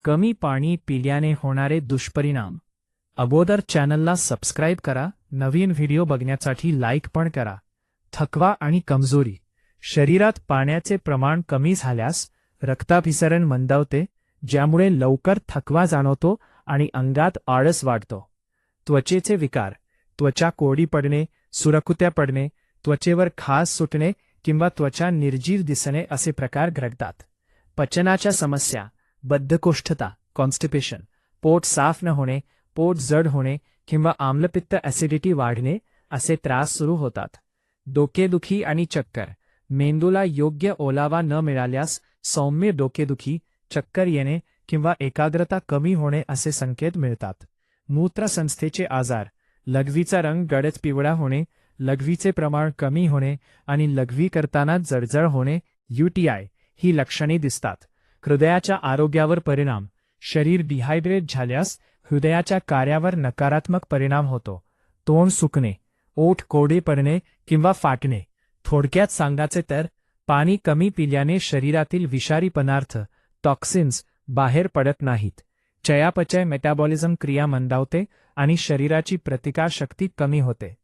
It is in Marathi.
कमी पाणी पिल्याने होणारे दुष्परिणाम. अगोदर चॅनलला सबस्क्राईब करा, नवीन व्हिडिओ बघण्यासाठी लाईक पण करा. थकवा आणि कमजोरी. शरीरात पाण्याचे प्रमाण कमी झाल्यास रक्ताभिसरण मंदावते, ज्यामुळे लवकर थकवा जाणवतो आणि अंगात आळस वाढतो. त्वचेचे विकार. त्वचा कोरडी पडणे, सुरकुत्या पडणे, त्वचेवर खाज सुटणे किंवा त्वचा निर्जीव दिसणे असे प्रकार घडतात. पचनाच्या समस्या. बद्धकोष्ठता, कॉन्स्टिपेशन, पोट साफ न होणे, पोट जड होणे किंवा आम्लपित्त ॲसिडिटी वाढणे असे त्रास सुरू होतात. डोकेदुखी आणि चक्कर. मेंदूला योग्य ओलावा न मिळाल्यास सौम्य डोकेदुखी, चक्कर येणे किंवा एकाग्रता कमी होणे असे संकेत मिळतात. मूत्रसंस्थेचे आजार. लघवीचा रंग गडद पिवळा होणे, लघवीचे प्रमाण कमी होणे आणि लघवी करताना जळजळ होणे UTI ही लक्षणे दिसतात. हृदयाच्या आरोग्यावर परिणाम. शरीर डिहायड्रेट झाल्यास हृदयाच्या कार्यावर नकारात्मक परिणाम होतो. तोंड सुकणे, ओठ कोरडे पडणे किंवा फाटणे. थोडक्यात सांगायचे तर पाणी कमी पिल्याने शरीरातील विषारी पदार्थ, टॉक्सिन्स बाहेर पडत नाहीत. चयापचय मेटाबॉलिझम क्रिया मंदावते आणि शरीराची प्रतिकारशक्ती कमी होते.